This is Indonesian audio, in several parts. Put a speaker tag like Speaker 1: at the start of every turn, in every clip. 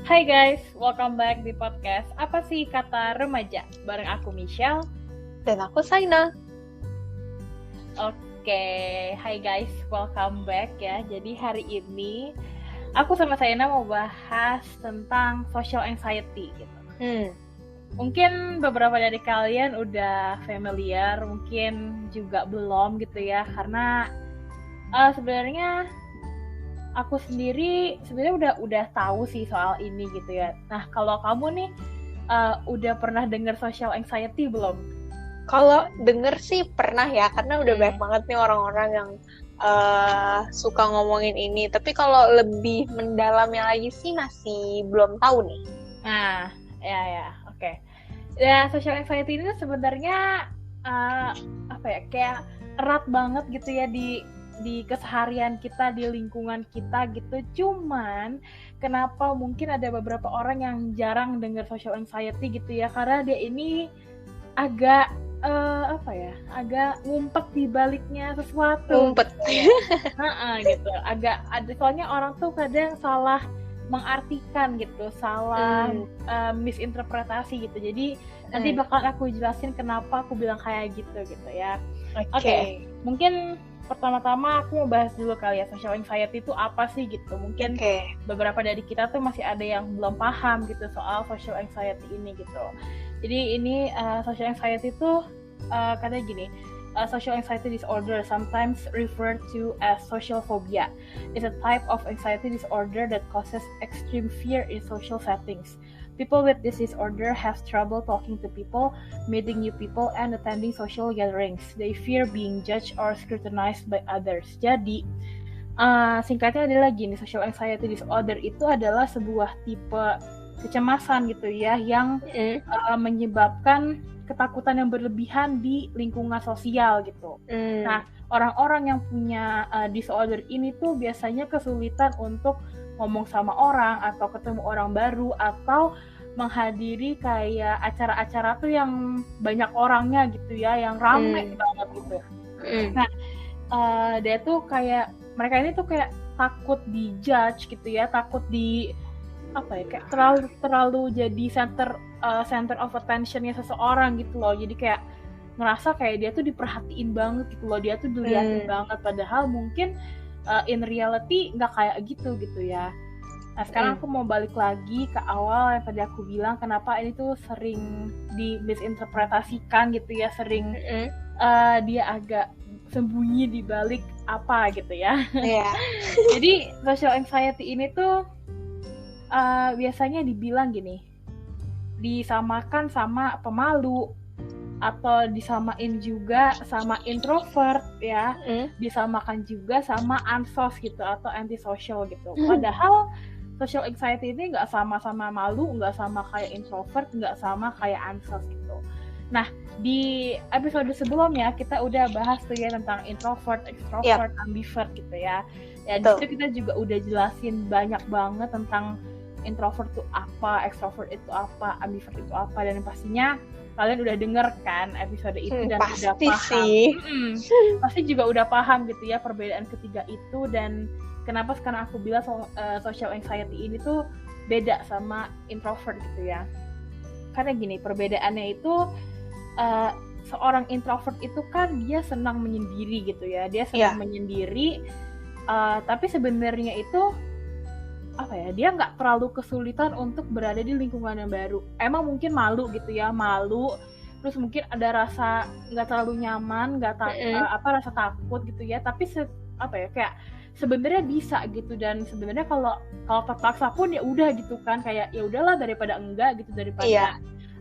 Speaker 1: Hai guys, welcome back di podcast Apa sih Kata Remaja? Bareng aku Michelle.
Speaker 2: Dan aku Saina.
Speaker 1: Oke, hai guys, welcome back ya. Jadi hari ini aku sama Saina mau bahas tentang social anxiety gitu. Mungkin beberapa dari kalian udah familiar, mungkin juga belum gitu ya. Karena sebenarnya aku sendiri sebenarnya udah tahu sih soal ini gitu ya. Nah, kalau kamu nih udah pernah dengar social anxiety belum?
Speaker 2: Kalau denger sih pernah ya, karena udah banyak banget nih orang-orang yang suka ngomongin ini. Tapi kalau lebih mendalamnya lagi sih masih belum tahu nih.
Speaker 1: Nah, ya, oke. Ya, social anxiety ini sebenarnya kayak erat banget gitu ya di keseharian kita, di lingkungan kita gitu. Cuman kenapa mungkin ada beberapa orang yang jarang dengar social anxiety gitu ya, karena dia ini agak agak ngumpet di baliknya sesuatu.
Speaker 2: Ngumpet.
Speaker 1: Gitu. Agak ada, soalnya orang tuh kadang salah mengartikan gitu, salah misinterpretasi gitu. Jadi nanti bakal aku jelasin kenapa aku bilang kayak gitu ya. Oke. Mungkin pertama-tama aku mau bahas dulu kali ya, social anxiety itu apa sih gitu. Mungkin beberapa dari kita tuh masih ada yang belum paham gitu soal social anxiety ini gitu. Jadi ini social anxiety itu katanya gini, social anxiety disorder, sometimes referred to as social phobia, is a type of anxiety disorder that causes extreme fear in social settings. People with this disorder have trouble talking to people, meeting new people, and attending social gatherings. They fear being judged or scrutinized by others. Jadi, singkatnya adalah gini, social anxiety disorder itu adalah sebuah tipe kecemasan gitu ya, yang menyebabkan ketakutan yang berlebihan di lingkungan sosial gitu. Nah, orang-orang yang punya disorder ini tuh biasanya kesulitan untuk ngomong sama orang atau ketemu orang baru atau menghadiri kayak acara-acara tuh yang banyak orangnya gitu ya, yang rame banget gitu. Nah, dia tuh kayak, mereka ini tuh kayak takut dijudge gitu ya, takut kayak terlalu jadi center of attention-nya seseorang gitu loh. Jadi kayak ngerasa kayak dia tuh diperhatiin banget gitu loh, dia tuh dilihatin banget, padahal mungkin in reality nggak kayak gitu ya. Nah, sekarang aku mau balik lagi ke awal yang tadi aku bilang kenapa ini tuh sering dimisinterpretasikan gitu ya, sering dia agak sembunyi di balik apa gitu ya. Jadi social anxiety ini tuh biasanya dibilang gini, disamakan sama pemalu atau disamain juga sama introvert ya, disamakan juga sama ansos gitu atau antisocial gitu. Padahal social anxiety ini nggak sama-sama malu, nggak sama kayak introvert, nggak sama kayak ansos gitu. Nah, di episode sebelumnya kita udah bahas tuh ya tentang introvert, extrovert, ambivert gitu ya. Ya, di situ kita juga udah jelasin banyak banget tentang introvert itu apa, extrovert itu apa, ambivert itu apa, dan pastinya kalian udah denger kan episode itu dan udah paham. Pasti juga udah paham gitu ya perbedaan ketiga itu, dan kenapa sekarang aku bilang social anxiety ini tuh beda sama introvert gitu ya. Karena gini, perbedaannya itu seorang introvert itu kan dia senang menyendiri gitu ya, dia senang menyendiri, tapi sebenarnya itu dia nggak terlalu kesulitan untuk berada di lingkungan yang baru. Emang mungkin malu gitu ya, terus mungkin ada rasa nggak terlalu nyaman, rasa takut gitu ya, tapi kayak sebenarnya bisa gitu. Dan sebenarnya kalau terpaksa pun ya udah gitu kan, kayak ya udahlah daripada enggak gitu,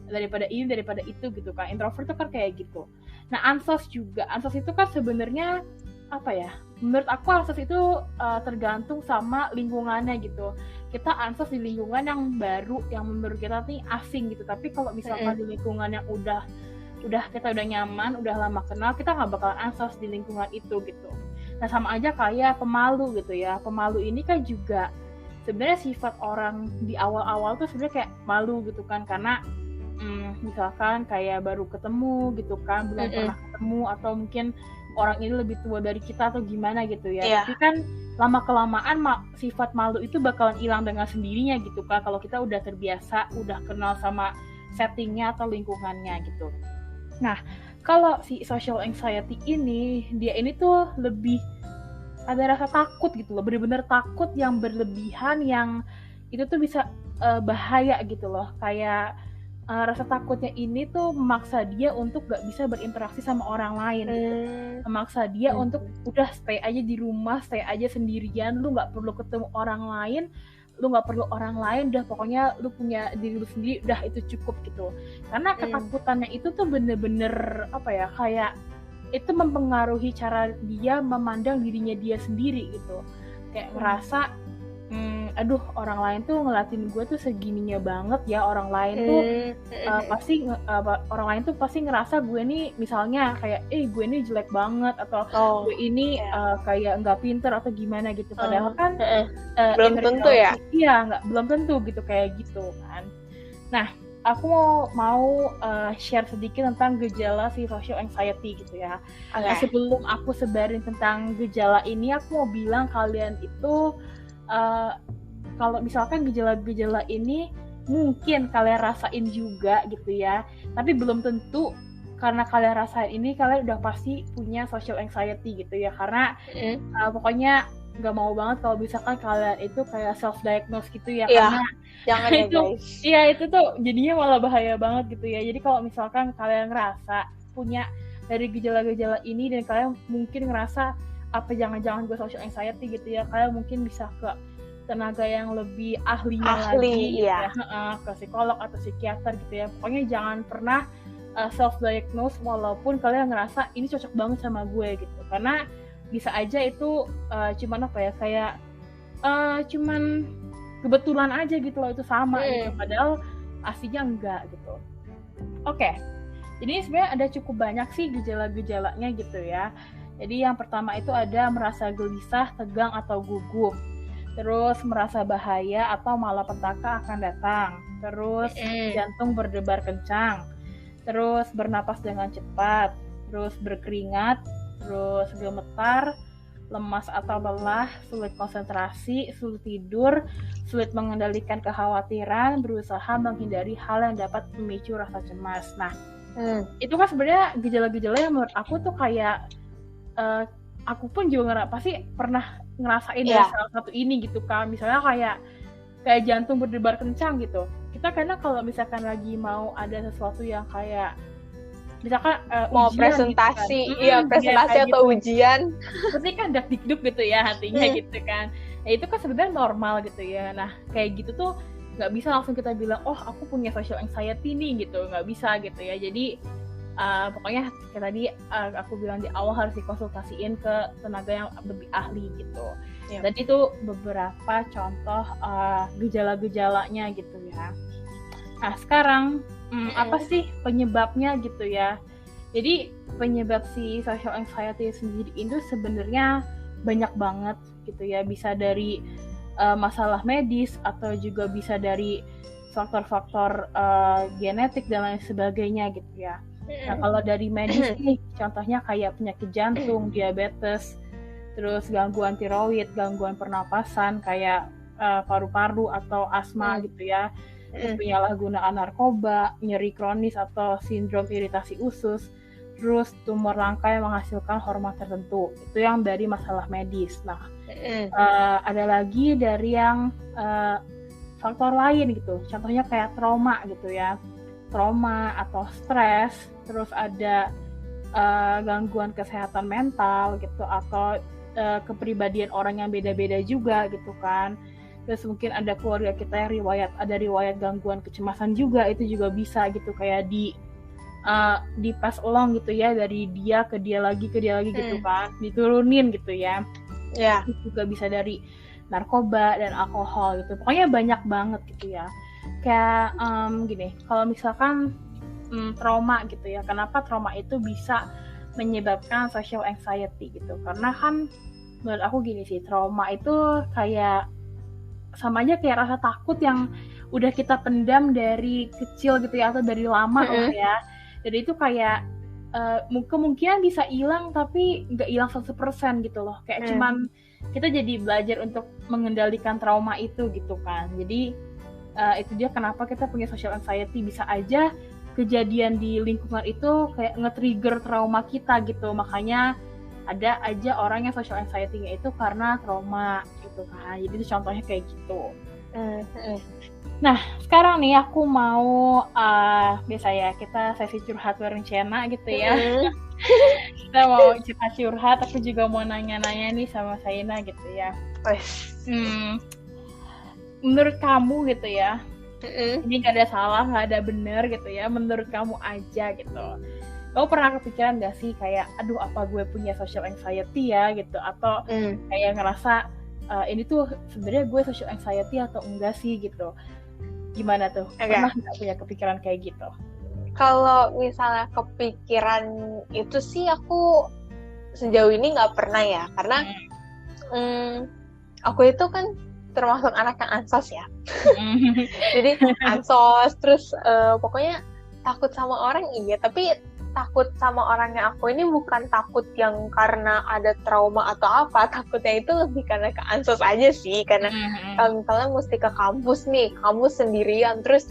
Speaker 1: daripada ini daripada itu gitu kan. Introvert tuh kan kayak gitu. Nah, ansos itu kan sebenarnya menurut aku ansos itu tergantung sama lingkungannya gitu. Kita ansos di lingkungan yang baru, yang menurut kita nih asing gitu. Tapi kalau misalkan di lingkungan yang udah kita udah nyaman, udah lama kenal, kita nggak bakalan ansos di lingkungan itu gitu. Nah, sama aja kayak pemalu gitu ya. Pemalu ini kan juga sebenarnya sifat orang di awal-awal tuh sebenarnya kayak malu gitu kan, karena misalkan kayak baru ketemu gitu kan, belum pernah ketemu, atau mungkin orang ini lebih tua dari kita atau gimana gitu ya.
Speaker 2: Iya.
Speaker 1: Tapi kan lama kelamaan sifat malu itu bakalan hilang dengan sendirinya gitu kan, kalau kita udah terbiasa, udah kenal sama settingnya atau lingkungannya gitu. Nah, kalau si social anxiety ini, dia ini tuh lebih ada rasa takut gitu loh, bener-bener takut yang berlebihan, yang itu tuh bisa bahaya gitu loh. Kayak rasa takutnya ini tuh memaksa dia untuk gak bisa berinteraksi sama orang lain gitu. Memaksa dia untuk udah stay aja di rumah, stay aja sendirian, lu gak perlu ketemu orang lain, lu gak perlu orang lain, udah pokoknya lu punya diri lu sendiri, udah itu cukup gitu. Karena ketakutannya itu tuh bener-bener apa ya, kayak itu mempengaruhi cara dia memandang dirinya dia sendiri gitu. Kayak ngerasa aduh, orang lain tuh ngeliatin gue tuh segininya banget ya, orang lain tuh pasti orang lain tuh pasti ngerasa gue nih misalnya kayak gue ini jelek banget, atau gue ini kayak nggak pinter atau gimana gitu, padahal kan
Speaker 2: belum tentu ya.
Speaker 1: Iya, belum tentu gitu, kayak gitu kan. Nah, aku mau share sedikit tentang gejala si social anxiety gitu ya. Nah, sebelum aku sebarin tentang gejala ini, aku mau bilang kalian itu kalau misalkan gejala-gejala ini mungkin kalian rasain juga gitu ya, tapi belum tentu karena kalian rasain ini kalian udah pasti punya social anxiety gitu ya, karena pokoknya nggak mau banget kalau misalkan kalian itu kayak self diagnose gitu ya, karena
Speaker 2: jangan ya guys.
Speaker 1: Iya, itu tuh jadinya malah bahaya banget gitu ya. Jadi kalau misalkan kalian ngerasa punya dari gejala-gejala ini dan kalian mungkin ngerasa apa jangan-jangan gue social anxiety gitu ya, kalian mungkin bisa ke tenaga yang lebih ahlinya lagi gitu ya, ke psikolog atau psikiater gitu ya. Pokoknya jangan pernah self diagnose walaupun kalian ngerasa ini cocok banget sama gue gitu, karena bisa aja itu cuman apa ya, kayak cuman kebetulan aja gitu loh, itu sama gitu, padahal aslinya enggak gitu. Oke. Jadi sebenarnya ada cukup banyak sih gejala-gejalanya gitu ya. Jadi yang pertama itu ada merasa gelisah, tegang atau gugup. Terus merasa bahaya atau malapetaka akan datang. Terus jantung berdebar kencang. Terus bernapas dengan cepat. Terus berkeringat. Terus gemetar, lemas atau lelah, sulit konsentrasi, sulit tidur, sulit mengendalikan kekhawatiran, berusaha menghindari hal yang dapat memicu rasa cemas. Nah, itu kan sebenarnya gejala-gejala yang menurut aku tuh kayak aku pun juga pasti pernah ngerasain dari salah satu ini gitu kan. Misalnya kayak jantung berdebar kencang gitu. Kita karena kalau misalkan lagi mau ada sesuatu yang kayak misalkan
Speaker 2: mau
Speaker 1: ujian
Speaker 2: presentasi,
Speaker 1: gitu kan.
Speaker 2: presentasi atau gitu. Ujian.
Speaker 1: Pasti kan dak-dikduk gitu ya hatinya gitu kan. Ya itu kan sebenarnya normal gitu ya. Nah, kayak gitu tuh nggak bisa langsung kita bilang, oh aku punya social anxiety nih gitu. Nggak bisa gitu ya. Jadi pokoknya kayak tadi aku bilang di awal harus dikonsultasiin ke tenaga yang lebih ahli gitu. Jadi itu beberapa contoh gejala-gejalanya gitu ya. Nah sekarang apa sih penyebabnya gitu ya? Jadi penyebab si social anxiety sendiri itu sebenarnya banyak banget gitu ya. Bisa dari masalah medis atau juga bisa dari faktor-faktor genetik dan lain sebagainya gitu ya. Nah kalau dari medis nih, contohnya kayak penyakit jantung, diabetes, terus gangguan tiroid, gangguan pernapasan kayak paru-paru atau asma gitu ya, terus penyalahgunaan narkoba, nyeri kronis atau sindrom iritasi usus, terus tumor langka yang menghasilkan hormon tertentu. Itu yang dari masalah medis. Nah ada lagi dari yang faktor lain gitu, contohnya kayak trauma gitu ya, trauma atau stres, terus ada gangguan kesehatan mental gitu, atau kepribadian orang yang beda-beda juga gitu kan. Terus mungkin ada keluarga kita yang ada riwayat gangguan kecemasan juga, itu juga bisa gitu, kayak di pass along gitu ya, dari dia ke dia lagi gitu kan, diturunin gitu ya. Itu juga bisa dari narkoba dan alkohol gitu, pokoknya banyak banget gitu ya. Kayak gini, kalau misalkan trauma gitu ya, kenapa trauma itu bisa menyebabkan social anxiety gitu, karena kan menurut aku gini sih, trauma itu kayak sama aja kayak rasa takut yang udah kita pendam dari kecil gitu ya, atau dari lama lah ya. Jadi itu kayak kemungkinan bisa hilang tapi nggak hilang 100% gitu loh. Kayak cuman kita jadi belajar untuk mengendalikan trauma itu gitu kan. Jadi itu dia kenapa kita punya social anxiety. Bisa aja kejadian di lingkungan itu kayak nge-trigger trauma kita gitu. Makanya ada aja orang yang social anxiety-nya itu karena trauma gitu kan. Jadi itu contohnya kayak gitu. Nah, sekarang nih aku mau biasa ya kita sesi curhat bareng Cena gitu ya. Kita mau curhat, aku juga mau nanya-nanya nih sama Saina gitu ya. Menurut kamu gitu ya, ini gak ada salah, gak ada benar gitu ya, menurut kamu aja gitu. Kamu pernah kepikiran gak sih kayak, aduh apa gue punya social anxiety ya gitu, atau kayak ngerasa ini tuh sebenarnya gue social anxiety atau enggak sih gitu. Gimana tuh? Pernah gak punya kepikiran kayak gitu?
Speaker 2: Kalau misalnya kepikiran itu sih aku sejauh ini nggak pernah ya, karena aku itu kan termasuk anak yang ansos ya. Jadi ansos, terus pokoknya takut sama orang iya, tapi takut sama orangnya aku ini bukan takut yang karena ada trauma atau apa, takutnya itu lebih karena ke ansos aja sih, karena kalau misalnya mesti ke kampus nih, kampus sendirian, terus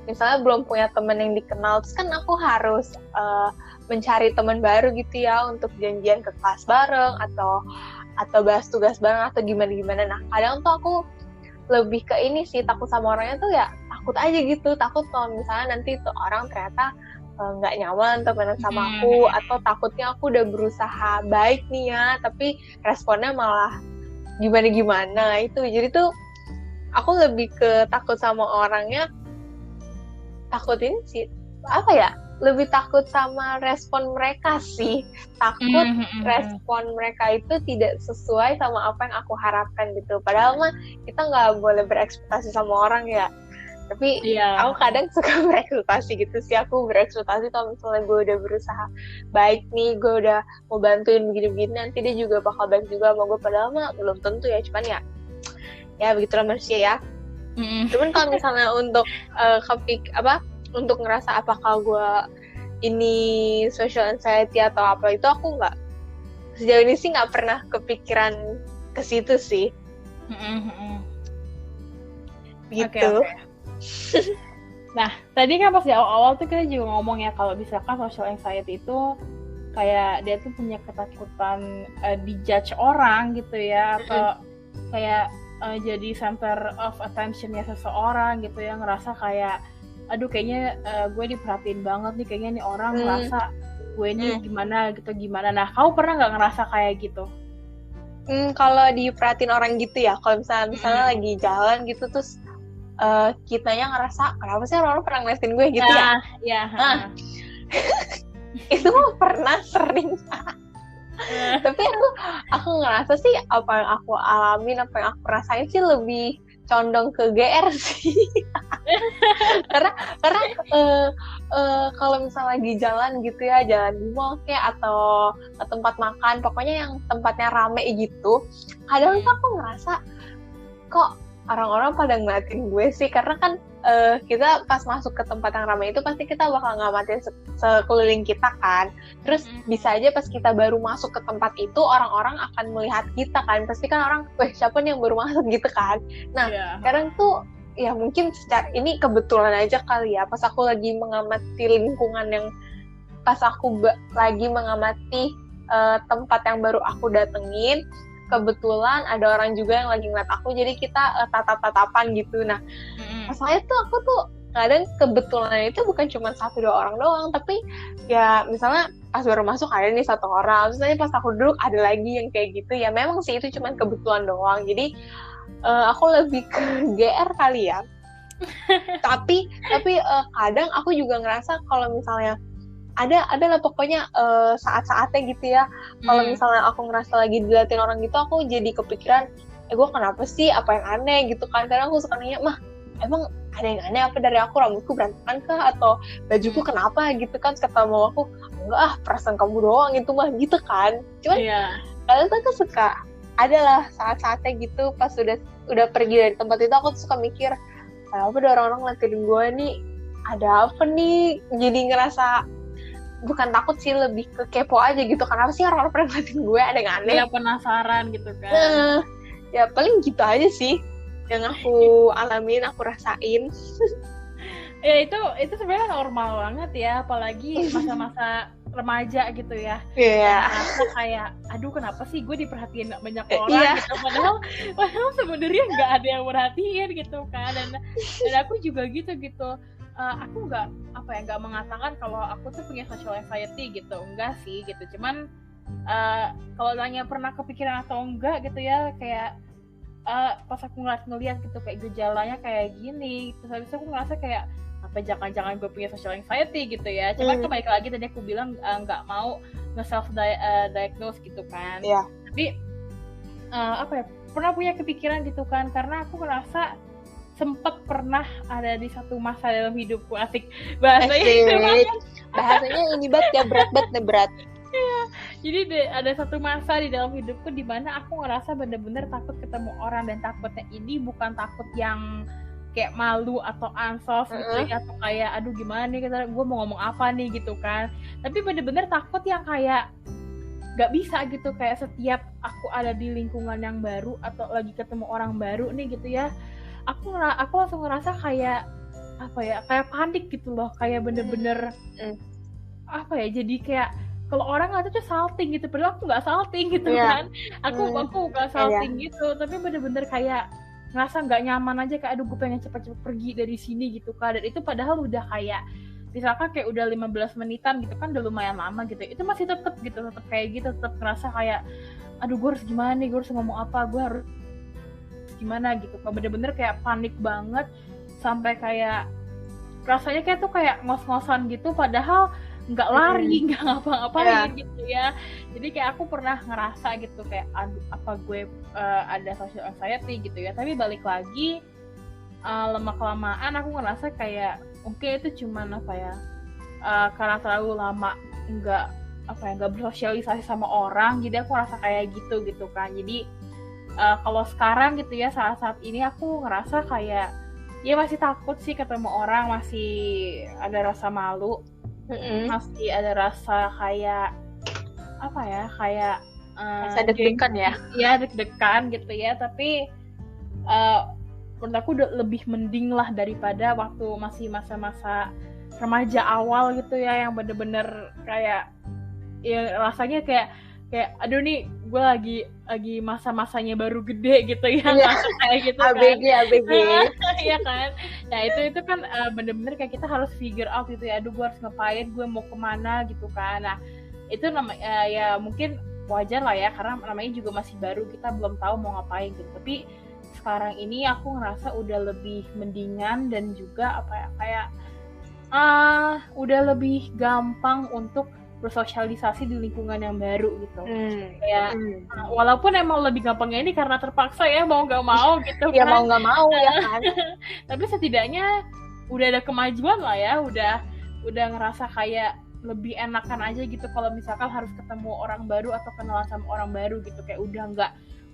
Speaker 2: misalnya belum punya teman yang dikenal, terus kan aku harus mencari teman baru gitu ya untuk janjian ke kelas bareng atau bahas tugas bareng atau gimana. Nah kadang tuh aku lebih ke ini sih, takut sama orangnya tuh ya takut aja gitu, takut kalau misalnya nanti tuh orang ternyata nggak nyaman temenan sama aku, atau takutnya aku udah berusaha baik nih ya tapi responnya malah gimana itu. Jadi tuh aku lebih ke takut sama orangnya, takut ini sih apa ya, lebih takut sama respon mereka sih, takut respon mereka itu tidak sesuai sama apa yang aku harapkan gitu. Padahal mah kita nggak boleh berekspektasi sama orang ya, tapi aku kadang suka berekspektasi gitu sih. Aku berekspektasi kalau misalnya gue udah berusaha baik nih, gue udah mau bantuin begini-begini, nanti dia juga bakal baik juga sama gue. Padahal mah belum tentu ya, cuman ya begitulah manusia ya. Cuman kalau misalnya untuk untuk ngerasa apakah gue ini social anxiety atau apa, itu aku nggak, sejauh ini sih nggak pernah kepikiran ke situ sih. Gitu.
Speaker 1: Okay. Nah tadi kan pas di awal-awal tuh kita juga ngomong ya kalau misalkan social anxiety itu kayak dia tuh punya ketakutan dijudge orang gitu ya, atau kayak jadi center of attention-nya seseorang gitu ya, ngerasa kayak aduh kayaknya gue diperhatiin banget nih, kayaknya nih orang ngerasa gue ini gimana. Nah kamu pernah nggak ngerasa kayak gitu?
Speaker 2: Kalau diperhatiin orang gitu ya, kalau misalnya lagi jalan gitu terus kitanya ngerasa kenapa sih orang pernah ngeliatin gue gitu ya. Itu mah pernah, sering. Tapi aku ngerasa sih apa yang aku alamin, apa yang aku rasain sih lebih condong ke GR sih. karena kalau misalnya lagi jalan gitu ya, jalan di mall kayak atau ke tempat makan, pokoknya yang tempatnya rame gitu, kadang tuh aku ngerasa kok orang-orang pada ngeliatin gue sih, karena kan kita pas masuk ke tempat yang ramai itu pasti kita bakal ngamatin sekeliling kita kan. Terus bisa aja pas kita baru masuk ke tempat itu orang-orang akan melihat kita kan, pasti kan orang, weh siapa nih yang baru masuk gitu kan. Nah kadang tuh ya mungkin secara ini kebetulan aja kali ya, pas aku lagi mengamati lingkungan yang pas aku lagi mengamati tempat yang baru aku datengin, kebetulan ada orang juga yang lagi ngeliat aku, jadi kita tatap-tatapan gitu. Nah masalahnya tuh aku tuh kadang kebetulan itu bukan cuma 1-2 orang doang, tapi ya misalnya pas baru masuk ada nih 1 orang, terus nanti pas aku duduk ada lagi yang kayak gitu. Ya memang sih itu cuma kebetulan doang, jadi aku lebih ke GR kali ya. tapi kadang aku juga ngerasa kalau misalnya ada lah pokoknya saat-saatnya gitu ya, kalau misalnya aku ngerasa lagi diliatin orang gitu, aku jadi kepikiran gue kenapa sih, apa yang aneh gitu kan. Kadang aku suka nanya, mah emang ada yang aneh apa dari aku, rambutku berantakan kah atau bajuku kenapa gitu kan. Kata mama aku, enggak perasaan kamu doang itu mah gitu kan. Cuman kadang tuh aku suka adalah saat-saatnya gitu, pas udah pergi dari tempat itu aku tuh suka mikir kenapa ada orang-orang ngeliatin gue nih, ada apa nih, jadi ngerasa bukan takut sih, lebih ke kepo aja gitu, kenapa sih orang-orang pada ngeliatin gue, ada yang aneh.
Speaker 1: Ya penasaran gitu kan.
Speaker 2: Ya paling gitu aja sih yang aku alamin, aku rasain.
Speaker 1: Ya itu sebenarnya normal banget ya, apalagi masa-masa remaja gitu ya.
Speaker 2: Iya.
Speaker 1: Aku kayak, aduh kenapa sih gue diperhatiin banyak orang gitu, padahal sebenarnya nggak ada yang merhatiin gitu kan. Dan aku juga gitu. Aku nggak mengatakan kalau aku tuh punya social anxiety gitu, enggak sih gitu. Cuman kalau tanya pernah kepikiran atau enggak gitu ya, kayak pas aku ngeliat gitu kayak gejalanya kayak gini, terus habis itu aku ngerasa kayak apa jangan-jangan gue punya social anxiety gitu ya. Cuman kembali lagi tadi aku bilang nggak mau nge-self diagnose gitu kan.
Speaker 2: Yeah.
Speaker 1: Tapi pernah punya kepikiran gitu kan, karena aku ngerasa sempet pernah ada di satu masa dalam hidupku, asik
Speaker 2: bahasanya ini berat.
Speaker 1: Iya, jadi ada satu masa di dalam hidupku di mana aku ngerasa bener-bener takut ketemu orang, dan takutnya ini bukan takut yang kayak malu atau ansos gitu ya, atau kayak aduh gimana nih gue mau ngomong apa nih gitu kan, tapi bener-bener takut yang kayak gak bisa gitu, kayak setiap aku ada di lingkungan yang baru atau lagi ketemu orang baru nih gitu ya, aku langsung ngerasa kayak kayak panik gitu loh, kayak bener-bener jadi kayak kalau orang ngeliatnya tuh salting gitu, padahal aku nggak salting gitu kan, aku nggak salting gitu, tapi bener-bener kayak ngerasa nggak nyaman aja, kayak aduh gue pengen cepet-cepet pergi dari sini gitu kan. Dan itu padahal udah kayak misalkan kayak udah 15 menitan gitu kan, udah lumayan lama gitu, itu masih tetap kayak gitu, tetap ngerasa kayak aduh gue harus gimana nih, gue harus ngomong apa, gue harus gimana gitu kan, bener-bener kayak panik banget, sampai kayak rasanya kayak tuh kayak ngos-ngosan gitu, padahal nggak lari, nggak ngapa-ngapain gitu ya. Jadi kayak aku pernah ngerasa gitu kayak aduh apa gue ada social anxiety gitu ya. Tapi balik lagi lama-kelamaan aku ngerasa kayak oke, itu cuman karena terlalu lama nggak bersosialisasi sama orang, jadi aku ngerasa kayak gitu kan. Jadi kalau sekarang gitu ya, saat ini aku ngerasa kayak ya masih takut sih ketemu orang, masih ada rasa malu, masih ada rasa kayak
Speaker 2: rasa deg-degan
Speaker 1: deg-degan gitu ya. Tapi menurut aku udah lebih mending lah daripada waktu masih masa-masa remaja awal gitu ya, yang bener-bener kayak ya rasanya kayak aduh nih gue lagi masa-masanya baru gede gitu ya, kayak gitu kan,
Speaker 2: ABG
Speaker 1: iya kan. Nah itu kan bener-bener kayak kita harus figure out gitu ya, aduh gue harus ngapain, gue mau kemana gitu kan. Nah itu ya mungkin wajar lah ya, karena namanya juga masih baru, kita belum tahu mau ngapain gitu. Tapi sekarang ini aku ngerasa udah lebih mendingan, dan juga udah lebih gampang untuk bersosialisasi di lingkungan yang baru gitu. Kayak walaupun emang lebih gampangnya ini karena terpaksa ya, mau nggak mau gitu kan.
Speaker 2: Ya mau nggak mau ya kan.
Speaker 1: Tapi setidaknya udah ada kemajuan lah ya, udah ngerasa kayak lebih enakan aja gitu kalau misalkan harus ketemu orang baru atau kenalan sama orang baru gitu, kayak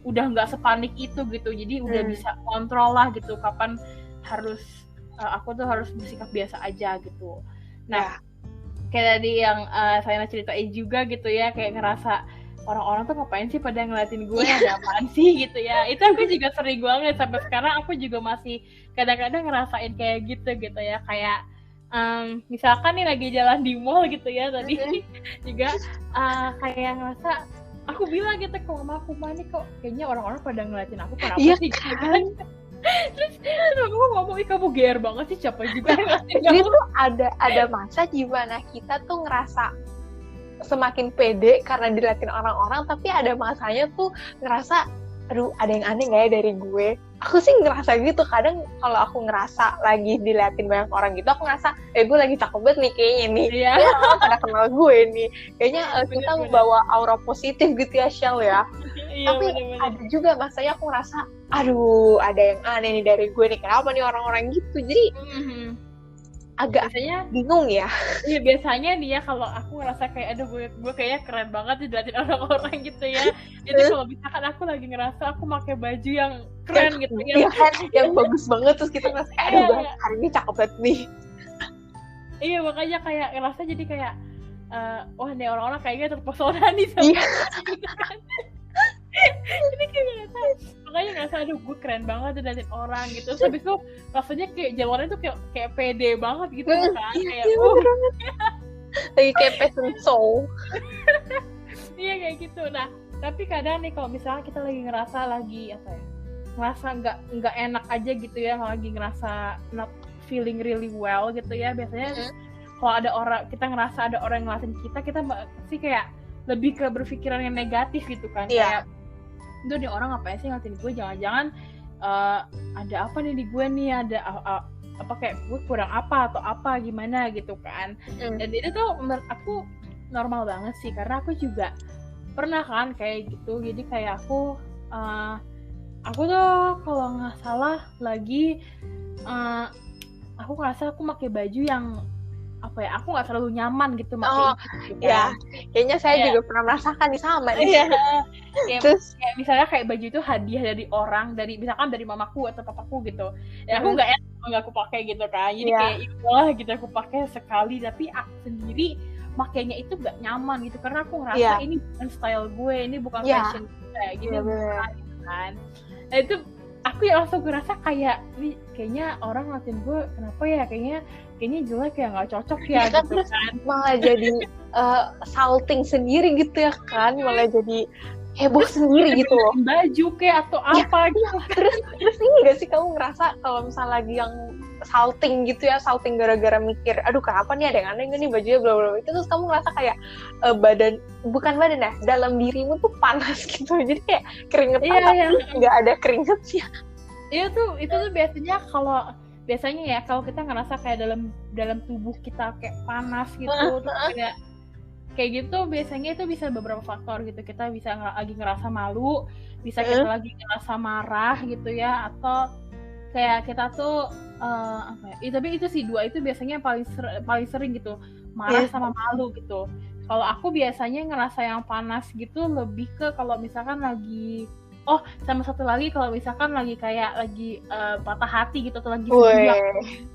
Speaker 1: udah nggak sepanik itu gitu. Jadi udah bisa kontrol lah gitu kapan aku tuh harus bersikap biasa aja gitu. Nah kayak tadi yang saya ceritain juga gitu ya, kayak ngerasa orang-orang tuh ngapain sih pada ngeliatin gue, ada apaan sih gitu ya. Itu aku juga sering banget, sampai sekarang aku juga masih kadang-kadang ngerasain kayak gitu ya. Kayak misalkan nih lagi jalan di mall gitu ya tadi juga kayak ngerasa, aku bilang gitu ke mama aku, nih kok kayaknya orang-orang pada ngeliatin aku, kenapa sih gitu kan. Terus aku ngomong, kamu GR banget sih, capek juga.
Speaker 2: Jadi tuh ada masa gimana kita tuh ngerasa semakin pede karena diliatin orang-orang, tapi ada masanya tuh ngerasa aduh ada yang aneh gak ya dari gue. Aku sih ngerasa gitu, kadang kalau aku ngerasa lagi diliatin banyak orang gitu, aku ngerasa gue lagi cakep banget nih kayaknya nih, ya orang pada kenal gue nih, kayaknya kita membawa aura positif gitu ya Shell ya. Tapi bener-bener. Ada juga masanya aku ngerasa aduh ada yang aneh nih dari gue nih, kenapa nih orang-orang gitu. Jadi agak biasanya bingung ya.
Speaker 1: Iya biasanya nih ya, kalau aku ngerasa kayak aduh gue kayaknya keren banget diliatin orang-orang gitu ya. Jadi kalau misalkan aku lagi ngerasa aku pakai baju yang keren gitu ya,
Speaker 2: yang bagus banget, terus kita ngerasa aduh hari ini cakep banget nih.
Speaker 1: Iya makanya kayak ngerasa jadi kayak wah nih orang-orang kayaknya terpesona nih sama gitu kan. Ini kayak nggak tahu, makanya ngerasa aduh gue keren banget liatin orang gitu. Terus habis itu rasanya kayak jawabannya tuh kayak pede banget gitu kan, kayak
Speaker 2: lagi kayak fashion show.
Speaker 1: Iya kayak gitu. Nah tapi kadang nih kalau misalnya kita lagi ngerasa lagi apa ya, ngerasa nggak enak aja gitu ya, lagi ngerasa not feeling really well gitu ya, biasanya kalau ada orang, kita ngerasa ada orang yang ngeliatin kita pasti kayak lebih ke berpikiran yang negatif gitu kan. Kayak itu nih orang ngapain sih ngeliatin gue, jangan-jangan ada apa nih di gue nih, ada apa kayak gue kurang apa atau apa gimana gitu kan. Dan itu tuh menurut aku normal banget sih, karena aku juga pernah kan kayak gitu. Jadi kayak aku tuh kalau nggak salah lagi aku ngerasa aku pakai baju yang apa ya, aku nggak terlalu nyaman gitu pakai gitu kan.
Speaker 2: Ya, kayaknya saya juga pernah merasakan nih sama nih.
Speaker 1: Terus kayak misalnya kayak baju itu hadiah dari orang, dari misalkan dari mamaku atau papaku gitu, ya aku nggak enak nggak aku pakai gitu kan. Jadi kayak itulah gitu aku pakai sekali, tapi aku sendiri makainya itu nggak nyaman gitu, karena aku ngerasa ini bukan style gue, ini bukan fashion gue gitu, kan. Nah itu aku langsung ngerasa kayak nih kayaknya orang ngeliatin gue kenapa ya, kayaknya jelek ya, nggak cocok ya gitu kan.
Speaker 2: Malah jadi salting sendiri gitu ya kan, malah jadi heboh sendiri gitu loh,
Speaker 1: baju kayak atau apa gitu.
Speaker 2: Terus ini gak sih kamu ngerasa kalau misalnya lagi yang salting gitu ya, salting gara-gara mikir aduh kenapa nih ada yang aneh nih bajunya bla bla itu, terus kamu ngerasa kayak bukan badan ya, dalam dirimu tuh panas gitu, jadi kayak keringetan nggak ada keringetnya.
Speaker 1: Itu tuh biasanya ya kalau kita ngerasa kayak dalam tubuh kita kayak panas gitu, terus kayak gitu biasanya itu bisa beberapa faktor gitu. Kita bisa lagi ngerasa malu, bisa kita lagi ngerasa marah gitu ya, atau kayak kita tuh apa ya, tapi itu sih dua itu biasanya paling sering gitu, marah sama malu gitu. Kalau aku biasanya ngerasa yang panas gitu lebih ke kalau misalkan lagi sama satu lagi kalau misalkan lagi kayak lagi patah hati gitu, atau lagi sedih,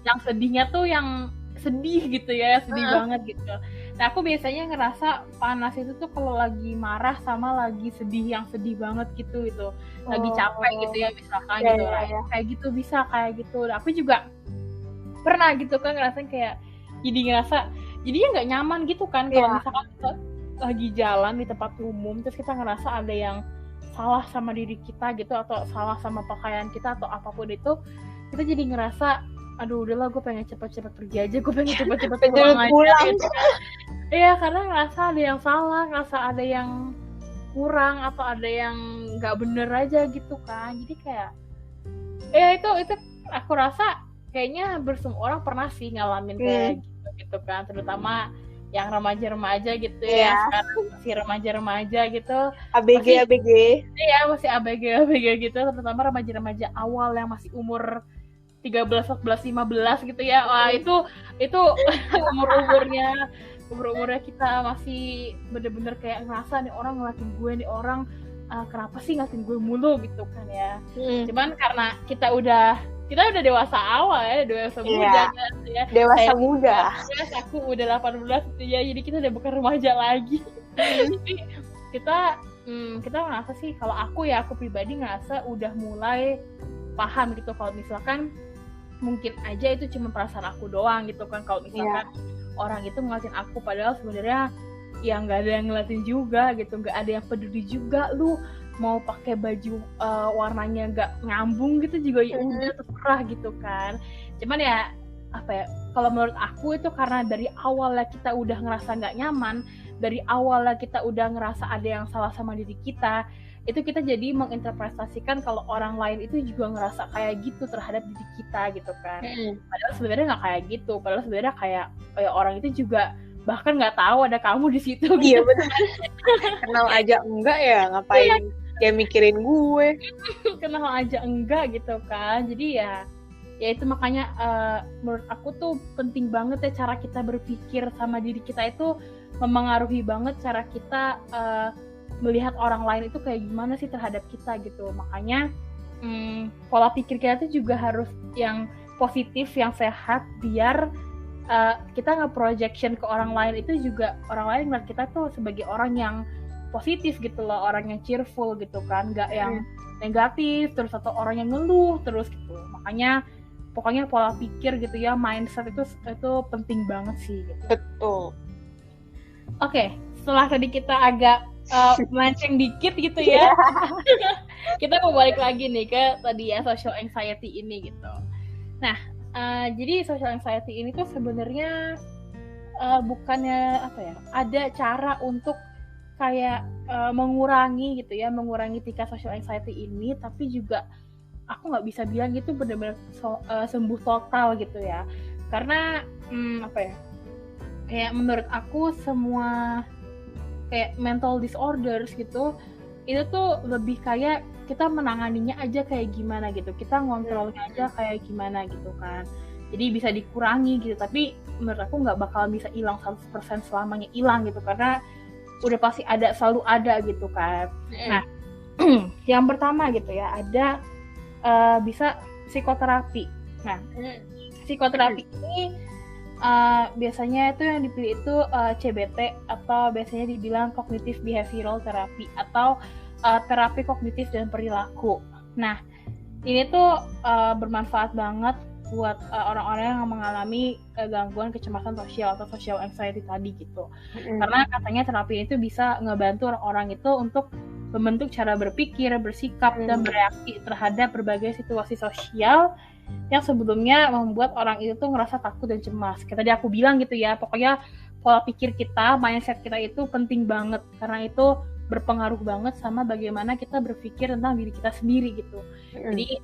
Speaker 1: yang sedihnya tuh yang sedih gitu ya, sedih banget gitu. Nah aku biasanya ngerasa panas itu tuh kalau lagi marah sama lagi sedih, yang sedih banget gitu, itu lagi capek gitu ya misalkan gitu lah, kayak gitu bisa kayak gitu. Nah, aku juga pernah gitu kan ngerasain kayak jadinya nggak nyaman gitu kan kalau misalkan kita lagi jalan di tempat umum terus kita ngerasa ada yang salah sama diri kita gitu, atau salah sama pakaian kita atau apapun itu, kita jadi ngerasa aduh udahlah gue pengen cepet-cepet pergi aja, gue pengen cepet-cepet pulang aja gitu. Iya, karena ngerasa ada yang salah, ngerasa ada yang kurang, atau ada yang nggak bener aja gitu kan. Jadi kayak itu aku rasa kayaknya hampir semua orang pernah sih ngalamin kayak gitu kan, terutama yang remaja-remaja gitu ya, sekarang masih remaja-remaja gitu,
Speaker 2: ABG
Speaker 1: iya masih ABG gitu, terutama remaja-remaja awal yang masih umur 13, 14, 15 gitu ya. Wah itu umur-umurnya kita masih bener-bener kayak ngerasa nih orang ngeliatin gue, nih orang kenapa sih ngeliatin gue mulu gitu kan ya. Cuman karena kita udah dewasa awal ya, dewasa muda kan ya.
Speaker 2: Dewasa muda.
Speaker 1: Aku udah 18 gitu ya, jadi kita udah bukan remaja lagi. Jadi kita ngerasa sih, kalau aku pribadi ngerasa udah mulai paham gitu kalau misalkan mungkin aja itu cuma perasaan aku doang gitu kan, kalau misalkan orang itu ngeliatin aku padahal sebenarnya ya nggak ada yang ngeliatin juga gitu, nggak ada yang peduli juga lu mau pakai baju warnanya nggak nyambung gitu juga ya udah terserah gitu kan. Cuman ya apa ya, kalau menurut aku itu karena dari awalnya kita udah ngerasa nggak nyaman, dari awalnya kita udah ngerasa ada yang salah sama diri kita, itu kita jadi menginterpretasikan kalau orang lain itu juga ngerasa kayak gitu terhadap diri kita gitu kan. Padahal sebenarnya nggak kayak gitu, padahal sebenarnya kayak orang itu juga bahkan nggak tahu ada kamu di situ gitu.
Speaker 2: Iya benar. Kenal aja enggak ya, ngapain dia mikirin gue.
Speaker 1: Kenal aja enggak gitu kan. Jadi ya itu makanya menurut aku tuh penting banget ya cara kita berpikir sama diri kita itu memengaruhi banget cara kita melihat orang lain itu kayak gimana sih terhadap kita gitu. Makanya pola pikir kita tuh juga harus yang positif, yang sehat, biar kita nge-projection ke orang lain itu juga orang lain ngeliat kita tuh sebagai orang yang positif gitu loh, orang yang cheerful gitu kan, nggak yang negatif terus atau orang yang ngeluh terus gitu. Makanya pokoknya pola pikir gitu ya, mindset itu penting banget sih gitu.
Speaker 2: Betul.
Speaker 1: Oke, setelah tadi kita agak melenceng dikit gitu ya, kita mau balik lagi nih ke tadi ya social anxiety ini gitu. Nah, jadi social anxiety ini tuh sebenarnya bukannya apa ya, ada cara untuk kayak mengurangi gitu ya, mengurangi tingkat social anxiety ini, tapi juga aku nggak bisa bilang gitu benar-benar sembuh total gitu ya, karena apa ya, kayak menurut aku semua kayak mental disorders gitu itu tuh lebih kayak kita menanganinya aja kayak gimana gitu, kita ngontrolnya aja kayak gimana gitu kan. Jadi bisa dikurangi gitu, tapi menurut aku nggak bakal bisa hilang 100% selamanya hilang gitu, karena udah pasti selalu ada gitu kan. Nah, yang pertama gitu ya, ada bisa psikoterapi. Nah, psikoterapi ini biasanya itu yang dipilih itu CBT atau biasanya dibilang cognitive behavioral therapy atau terapi kognitif dan perilaku. Nah, ini tuh bermanfaat banget buat orang-orang yang mengalami gangguan kecemasan sosial atau social anxiety tadi gitu. Karena katanya terapi itu bisa ngebantu orang-orang itu untuk membentuk cara berpikir, bersikap, dan bereaksi terhadap berbagai situasi sosial yang sebelumnya membuat orang itu tuh ngerasa takut dan cemas. Kayak tadi aku bilang gitu ya, pokoknya pola pikir kita, mindset kita itu penting banget, karena itu berpengaruh banget sama bagaimana kita berpikir tentang diri kita sendiri gitu. Jadi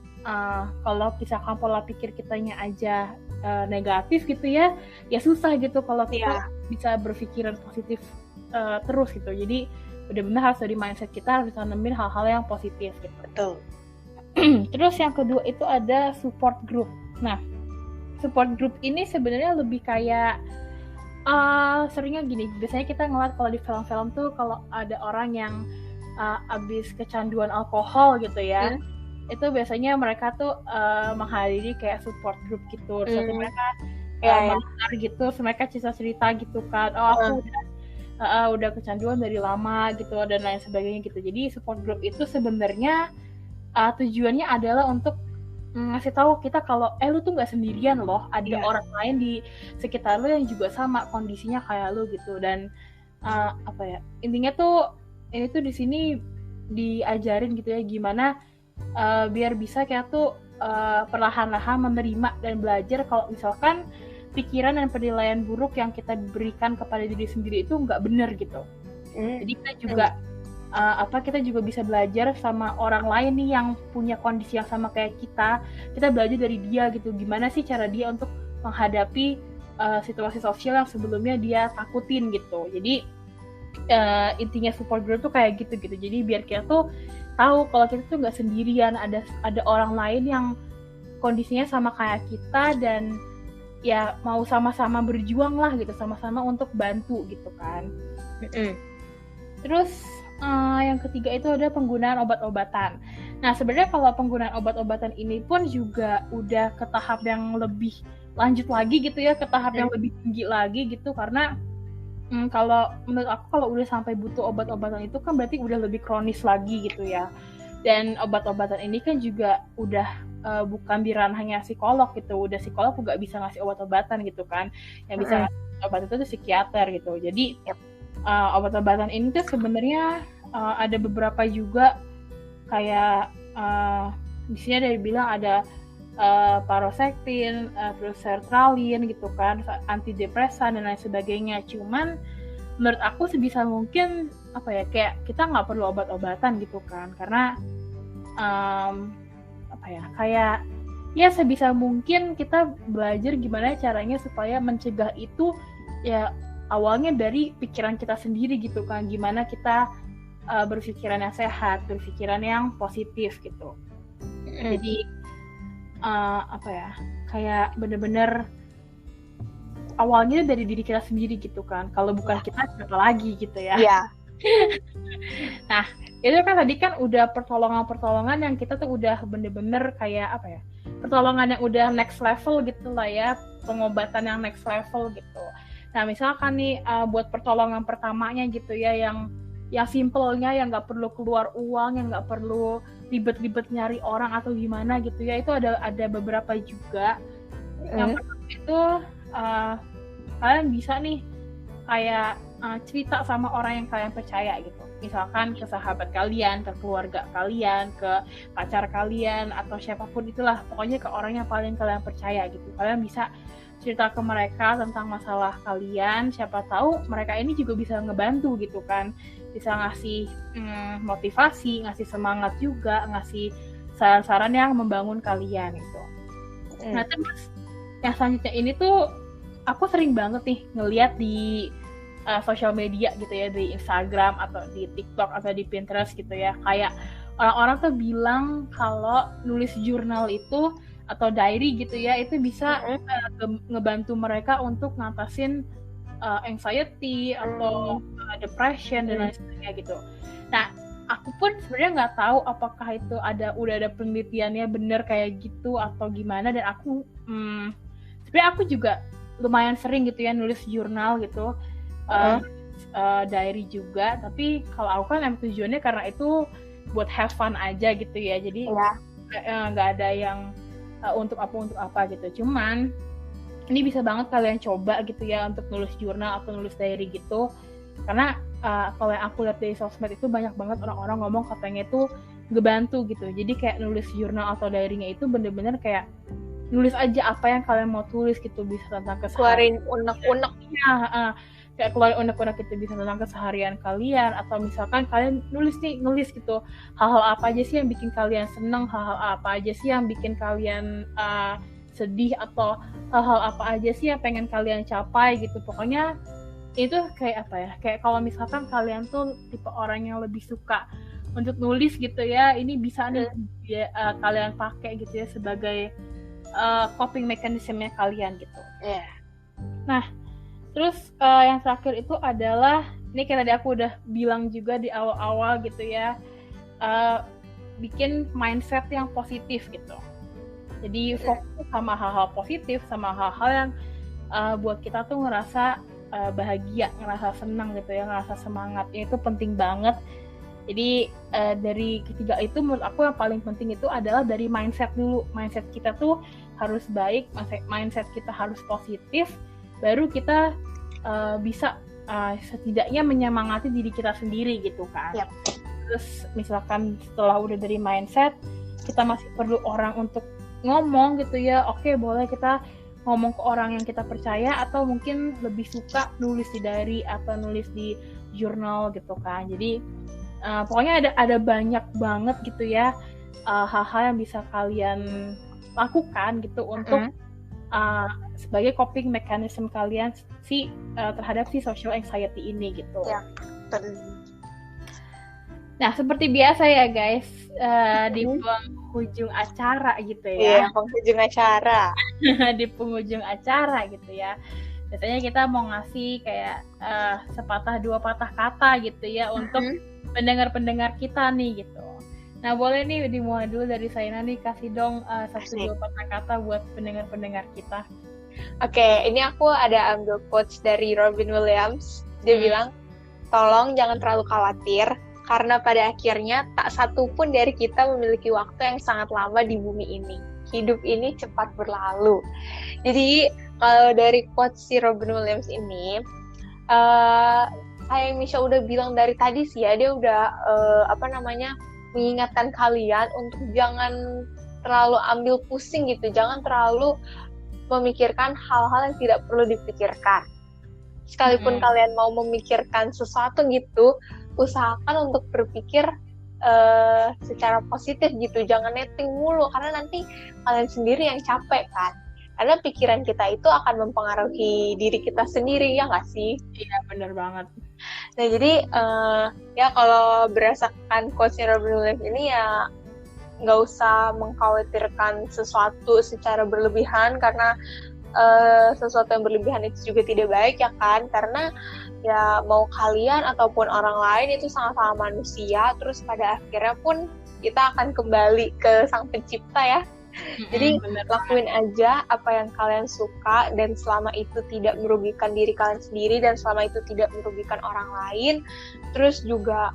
Speaker 1: kalau misalkan pola pikir kitanya aja negatif gitu ya susah gitu kalau kita bisa berpikiran positif terus gitu. Jadi benar-benar harus dari mindset kita harus tanemin hal-hal yang positif gitu.
Speaker 2: Betul.
Speaker 1: Terus yang kedua itu ada support group. Nah, support group ini sebenarnya lebih kayak seringnya gini, biasanya kita ngeliat kalau di film-film tuh kalau ada orang yang abis kecanduan alkohol gitu ya, itu biasanya mereka tuh menghadiri kayak support group gitu, terus mereka mendengar gitu, mereka cerita gitu kan, aku udah kecanduan dari lama gitu dan lain sebagainya gitu. Jadi support group itu sebenarnya tujuannya adalah untuk ngasih tahu kita kalau lu tuh nggak sendirian loh, ada orang lain di sekitar lu yang juga sama kondisinya kayak lu gitu. Dan apa ya, intinya tuh ini tuh di sini diajarin gitu ya gimana biar bisa kayak tuh perlahan-lahan menerima dan belajar kalau misalkan pikiran dan penilaian buruk yang kita berikan kepada diri sendiri itu nggak benar gitu. Jadi kita juga kita juga bisa belajar sama orang lain nih yang punya kondisi yang sama kayak kita belajar dari dia gitu, gimana sih cara dia untuk menghadapi situasi sosial yang sebelumnya dia takutin gitu. Jadi intinya support group tuh kayak gitu. Jadi biar kita tuh tahu kalau kita tuh nggak sendirian, ada orang lain yang kondisinya sama kayak kita dan ya mau sama-sama berjuang lah gitu, sama-sama untuk bantu gitu kan. Terus yang ketiga itu ada penggunaan obat-obatan. Nah, sebenarnya kalau penggunaan obat-obatan ini pun juga udah ke tahap yang lebih lanjut lagi gitu ya, ke tahap yang lebih tinggi lagi gitu, karena kalau menurut aku kalau udah sampai butuh obat-obatan itu kan berarti udah lebih kronis lagi gitu ya. Dan obat-obatan ini kan juga udah bukan di ranahnya psikolog gitu, udah psikolog juga bisa ngasih obat-obatan gitu kan. Yang bisa ngasih obat itu tuh psikiater gitu. Jadi obat-obatan ini tuh sebenarnya ada beberapa juga kayak di sini ada dibilang ada paroxetine, terus sertralin gitu kan, antidepresan dan lain sebagainya. Cuman menurut aku sebisa mungkin kayak kita nggak perlu obat-obatan gitu kan, karena kayak sebisa mungkin kita belajar gimana caranya supaya mencegah itu ya awalnya dari pikiran kita sendiri gitu kan, gimana kita berpikiran yang sehat, berpikiran yang positif gitu. Jadi kayak bener-bener awalnya dari diri kita sendiri gitu kan, kalau bukan kita siapa lagi gitu ya. Nah, itu kan tadi kan udah pertolongan yang kita tuh udah bener-bener kayak pertolongan yang udah next level gitu lah ya, pengobatan yang next level gitu. Nah misalkan nih buat pertolongan pertamanya gitu ya, yang simpelnya, yang nggak perlu keluar uang, yang nggak perlu ribet-ribet nyari orang atau gimana gitu ya, itu ada beberapa juga. Yang pertama itu kalian bisa nih kayak cerita sama orang yang kalian percaya gitu, misalkan ke sahabat kalian, ke keluarga kalian, ke pacar kalian, atau siapapun itulah, pokoknya ke orang yang paling kalian percaya gitu. Kalian bisa cerita ke mereka tentang masalah kalian, siapa tahu mereka ini juga bisa ngebantu gitu kan, bisa ngasih motivasi, ngasih semangat juga, ngasih saran-saran yang membangun kalian gitu. Nah terus yang selanjutnya ini tuh aku sering banget nih ngeliat di sosial media gitu ya, di Instagram atau di TikTok atau di Pinterest gitu ya, kayak orang-orang tuh bilang kalau nulis jurnal itu atau diary gitu ya, itu bisa ngebantu mereka untuk ngatasin anxiety atau depression dan lain sebagainya gitu. Nah, aku pun sebenarnya nggak tahu apakah itu udah ada penelitiannya bener kayak gitu atau gimana, dan aku sebenarnya aku juga lumayan sering gitu ya nulis jurnal gitu, diary juga, tapi kalau aku kan emang tujuannya karena itu buat have fun aja gitu ya, jadi nggak ada yang untuk apa gitu. Cuman ini bisa banget kalian coba gitu ya untuk nulis jurnal atau nulis diary gitu, karena kalau yang aku lihat dari sosmed itu banyak banget orang-orang ngomong katanya itu ngebantu gitu. Jadi kayak nulis jurnal atau diary-nya itu bener-bener kayak nulis aja apa yang kalian mau tulis gitu, bisa tentang keseharian,
Speaker 2: keluarin unek-unek
Speaker 1: kayak keluarin unek-unek itu, bisa tentang keseharian kalian, atau misalkan kalian nulis gitu hal-hal apa aja sih yang bikin kalian seneng, hal-hal apa aja sih yang bikin kalian sedih, atau hal-hal apa aja sih yang pengen kalian capai gitu. Pokoknya itu kayak apa ya, kayak kalau misalkan kalian tuh tipe orang yang lebih suka untuk nulis gitu ya, ini bisa nih kalian pakai gitu ya sebagai coping mechanism-nya kalian gitu. Nah terus yang terakhir itu adalah, ini kayak tadi aku udah bilang juga di awal-awal gitu ya, bikin mindset yang positif gitu. Jadi fokus sama hal-hal positif, sama hal-hal yang buat kita tuh ngerasa bahagia, ngerasa senang gitu ya, ngerasa semangat. Itu penting banget. Jadi dari ketiga itu menurut aku yang paling penting itu adalah dari mindset dulu. Mindset kita tuh harus baik, mindset kita harus positif, baru kita bisa setidaknya menyemangati diri kita sendiri gitu kan. Terus misalkan setelah udah dari mindset, kita masih perlu orang untuk ngomong gitu ya, oke boleh kita ngomong ke orang yang kita percaya, atau mungkin lebih suka nulis di diary atau nulis di jurnal gitu kan. Jadi pokoknya ada banyak banget gitu ya hal-hal yang bisa kalian lakukan gitu untuk sebagai coping mechanism kalian terhadap social anxiety ini gitu. Nah seperti biasa ya guys, di penghujung acara gitu ya.
Speaker 2: Penghujung acara.
Speaker 1: Di penghujung acara gitu ya. Biasanya kita mau ngasih kayak sepatah dua patah kata gitu ya untuk pendengar-pendengar kita nih gitu. Nah boleh nih dimulai dulu dari Saina nih, kasih dong satu dua patah kata buat pendengar-pendengar kita.
Speaker 2: Oke, ini aku ada ambil quotes dari Robin Williams. Dia bilang, tolong jangan terlalu khawatir, karena pada akhirnya tak satu pun dari kita memiliki waktu yang sangat lama di bumi ini. Hidup ini cepat berlalu. Jadi kalau dari quotes si Robin Williams ini, kayak Misha udah bilang dari tadi sih ya, dia udah mengingatkan kalian untuk jangan terlalu ambil pusing gitu, jangan terlalu memikirkan hal-hal yang tidak perlu dipikirkan. Sekalipun kalian mau memikirkan sesuatu gitu, usahakan untuk berpikir secara positif gitu, jangan netting mulu, karena nanti kalian sendiri yang capek kan. Karena pikiran kita itu akan mempengaruhi diri kita sendiri, ya nggak sih?
Speaker 1: Iya, benar banget.
Speaker 2: Nah, jadi ya kalau berdasarkan quotes-nya Robin Williams ini ya nggak usah mengkhawatirkan sesuatu secara berlebihan, karena sesuatu yang berlebihan itu juga tidak baik ya kan, karena ya mau kalian ataupun orang lain itu sama-sama manusia, terus pada akhirnya pun kita akan kembali ke Sang Pencipta ya. Jadi lakuin aja apa yang kalian suka, dan selama itu tidak merugikan diri kalian sendiri dan selama itu tidak merugikan orang lain. Terus juga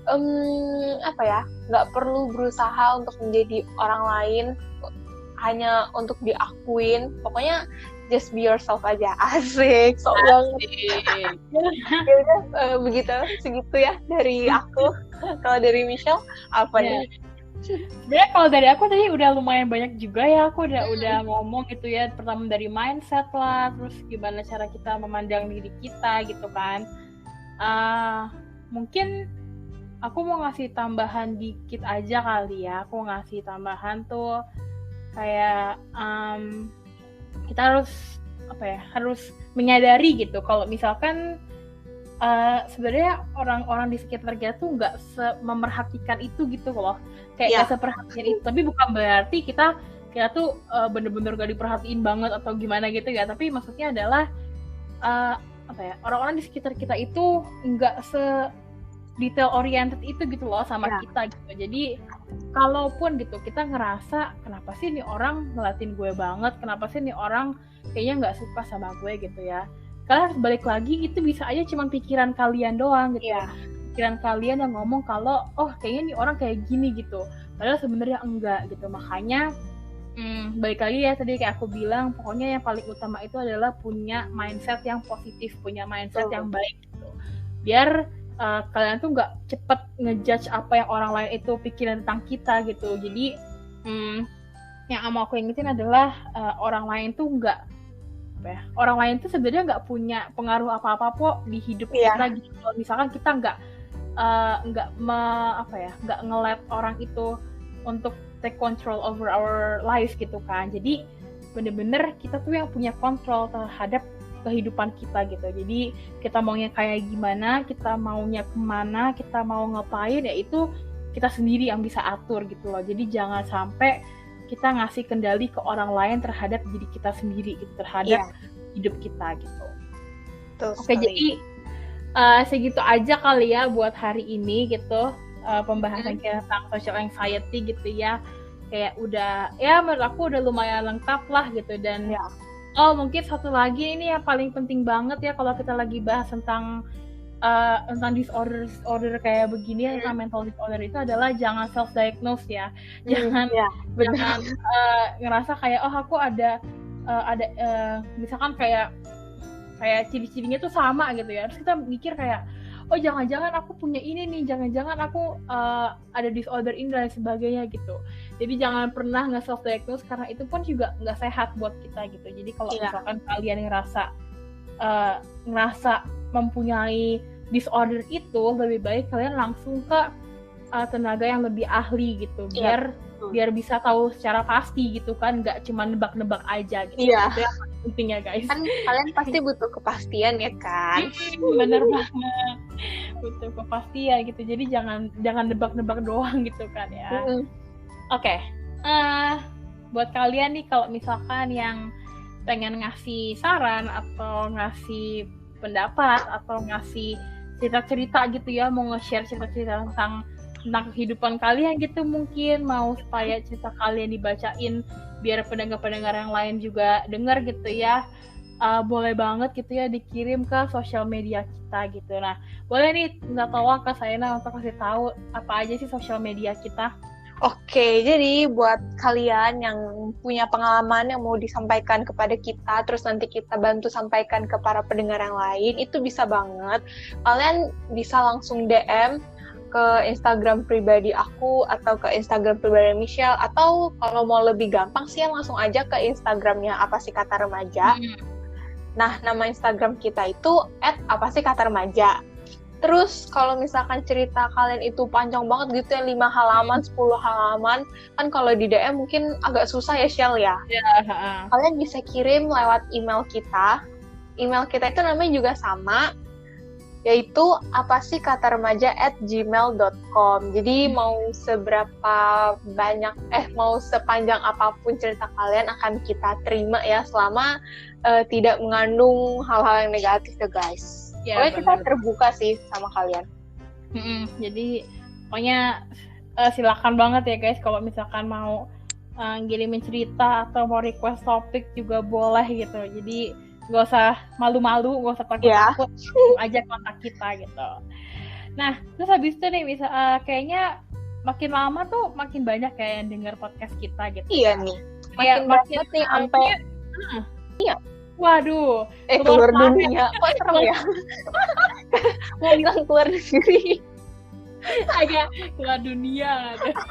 Speaker 2: nggak perlu berusaha untuk menjadi orang lain hanya untuk diakuin. Pokoknya just be yourself aja. Asik, sok banget. Ya udah, begitu segitu ya dari aku. Kalau dari Michelle apa nih?
Speaker 1: Sebenarnya kalau dari aku tadi udah lumayan banyak juga ya. Aku udah ngomong gitu ya. Pertama dari mindset lah, terus gimana cara kita memandang diri kita gitu kan. Mungkin aku mau ngasih tambahan dikit aja kali ya. Aku ngasih tambahan tuh kayak kita harus menyadari gitu kalau misalkan sebenarnya orang-orang di sekitar kita tuh nggak memerhatikan itu gitu loh, kayak nggak seperhatian itu. Tapi bukan berarti kita tuh bener-bener gak diperhatiin banget atau gimana gitu ya. Tapi maksudnya adalah orang-orang di sekitar kita itu nggak detail oriented itu gitu loh sama kita gitu. Jadi kalaupun gitu kita ngerasa kenapa sih nih orang ngeliatin gue banget, kenapa sih nih orang kayaknya nggak suka sama gue gitu ya, kalian harus balik lagi, itu bisa aja cuma pikiran kalian doang gitu. Pikiran kalian yang ngomong kalau kayaknya nih orang kayak gini gitu, padahal sebenarnya enggak gitu. Makanya balik lagi ya tadi kayak aku bilang, pokoknya yang paling utama itu adalah punya mindset yang positif, punya mindset yang baik gitu. Biar kalian tuh nggak cepet ngejudge apa yang orang lain itu pikirin tentang kita gitu. Jadi yang mau aku ingetin adalah orang lain tuh orang lain tuh sebenarnya nggak punya pengaruh apa-apa kok di hidup kita gitu. Kalau misalkan kita nggak nge-let orang itu untuk take control over our lives gitu kan. Jadi bener-bener kita tuh yang punya kontrol terhadap kehidupan kita gitu. Jadi kita maunya kayak gimana, kita maunya kemana, kita mau ngapain, ya itu kita sendiri yang bisa atur gitu loh. Jadi jangan sampai kita ngasih kendali ke orang lain terhadap diri kita sendiri gitu, terhadap hidup kita gitu. Oke, jadi segitu aja kali ya buat hari ini gitu, pembahasan kita tentang social anxiety gitu ya. Kayak udah, ya menurut aku udah lumayan lengkap lah gitu. Dan mungkin satu lagi ini yang paling penting banget ya kalau kita lagi bahas tentang disorder kayak begini, tentang mental disorder itu adalah jangan self diagnose ya. Jangan ngerasa kayak aku ada misalkan kayak ciri-cirinya tuh sama gitu ya. Terus kita mikir kayak jangan-jangan aku punya ini nih, jangan-jangan aku ada disorder ini dan sebagainya gitu. Jadi jangan pernah nge-self diagnose, karena itu pun juga nggak sehat buat kita gitu. Jadi kalau misalkan kalian ngerasa mempunyai disorder itu, lebih baik kalian langsung ke tenaga yang lebih ahli gitu, biar bisa tahu secara pasti gitu kan, nggak cuma nebak-nebak aja gitu. Itu yang paling penting ya guys.
Speaker 2: Kan kalian pasti butuh kepastian ya kan?
Speaker 1: Bener banget, butuh kepastian gitu. Jadi jangan nebak-nebak doang gitu kan ya. Oke. Buat kalian nih kalau misalkan yang pengen ngasih saran atau ngasih pendapat atau ngasih cerita-cerita gitu ya, mau nge-share cerita-cerita tentang kehidupan kalian gitu, mungkin mau supaya cerita kalian dibacain biar pendengar-pendengar yang lain juga dengar gitu ya, boleh banget gitu ya dikirim ke sosial media kita gitu. Nah, boleh nih minta tolong ke Saena untuk kasih tahu apa aja sih sosial media kita.
Speaker 2: Oke, jadi buat kalian yang punya pengalaman yang mau disampaikan kepada kita, terus nanti kita bantu sampaikan ke para pendengar yang lain, itu bisa banget. Kalian bisa langsung DM ke Instagram pribadi aku atau ke Instagram pribadi Michelle, atau kalau mau lebih gampang sih langsung aja ke Instagramnya Apa Sih Kata Remaja. Nah, nama Instagram kita itu @apasiKataRemaja. Terus kalau misalkan cerita kalian itu panjang banget gitu ya, 5 halaman, 10 halaman, kan kalau di DM mungkin agak susah ya, Shell ya. Kalian bisa kirim lewat email kita. Email kita itu namanya juga sama, yaitu apasihkataremaja@gmail.com. Jadi mau sepanjang apapun cerita kalian akan kita terima ya, selama tidak mengandung hal-hal yang negatif ya guys. Pokoknya kita terbuka sih sama kalian.
Speaker 1: Jadi pokoknya silakan banget ya guys kalau misalkan mau ngirimin cerita atau mau request topik juga boleh gitu. Jadi nggak usah malu-malu, nggak usah takut-takut, aja kontak kita gitu. Nah, terus habis itu nih kayaknya makin lama tuh makin banyak kayak yang denger podcast kita gitu.
Speaker 2: Iya nih. Makin banget nih sampai iya.
Speaker 1: Waduh,
Speaker 2: keluar dunia. Kok serem ya? Mau bilang keluar negeri.
Speaker 1: Agak keluar dunia gitu.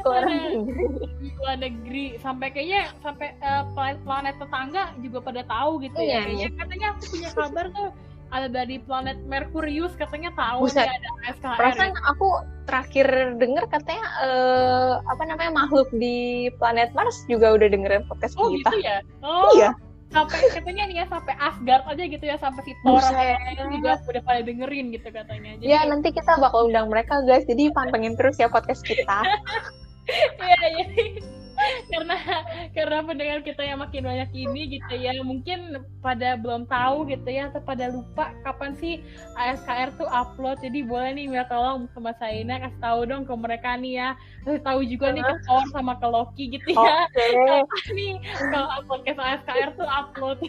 Speaker 1: Luar negeri sampai kayaknya planet tetangga juga pada tahu gitu ya. Kayaknya katanya aku punya kabar tuh ada dari planet Merkurius katanya tahu nih ada ASKR.
Speaker 2: Perasaan aku terakhir dengar katanya makhluk di planet Mars juga udah dengerin podcast kita.
Speaker 1: Oh gitu ya? Oh iya. Sampai katanya nih ya sampai Asgard aja gitu ya, sampai si Thor juga udah pada dengerin gitu katanya. Jadi,
Speaker 2: ya nanti kita bakal undang mereka guys, jadi pantengin terus ya podcast kita.
Speaker 1: Iya. Karena pendengar kita yang makin banyak ini gitu ya, mungkin pada belum tahu gitu ya, atau pada lupa kapan sih ASKR tuh upload. Jadi boleh nih Mia tolong sama Saina kasih tahu dong ke mereka nih ya, kasih tahu juga nih ke Thor sama ke Loki gitu ya. Kapan nih kalau podcast ASKR tuh upload.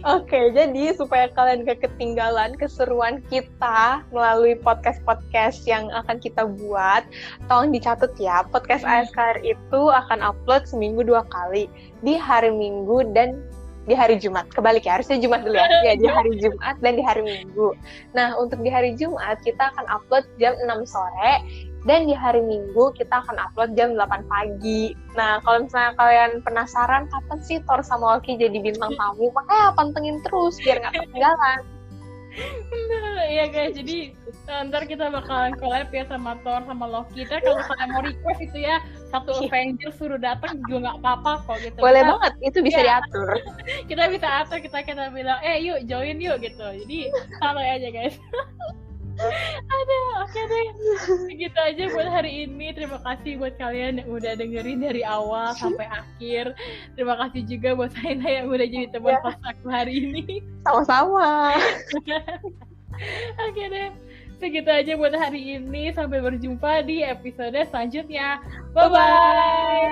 Speaker 2: Oke, jadi supaya kalian gak ketinggalan keseruan kita melalui podcast-podcast yang akan kita buat, tolong dicatat ya, podcast ASKR itu akan upload seminggu 2 kali, di hari Minggu dan di hari Jumat. Kebalik ya, harusnya Jumat dulu ya, di hari Jumat dan di hari Minggu. Nah, untuk di hari Jumat kita akan upload jam 6 sore, dan di hari Minggu kita akan upload jam 8 pagi. Nah, kalau misalnya kalian penasaran kapan sih Thor sama Loki jadi bintang tamu, makanya pantengin terus biar nggak ketinggalan.
Speaker 1: Iya guys, jadi ntar kita bakalan collab ya sama Thor sama Loki. Ntar kalau kalian mau request itu ya, satu Avengers suruh datang juga nggak apa-apa kok gitu.
Speaker 2: Boleh banget, itu bisa diatur.
Speaker 1: Kita bisa atur, kita bilang, yuk join yuk gitu. Jadi santai aja guys. Oke deh, segitu aja buat hari ini. Terima kasih buat kalian yang udah dengerin dari awal sampai akhir. Terima kasih juga buat Saina yang udah jadi teman pas aku hari ini.
Speaker 2: Sama-sama.
Speaker 1: Oke deh, segitu aja buat hari ini. Sampai berjumpa di episode selanjutnya. Bye-bye.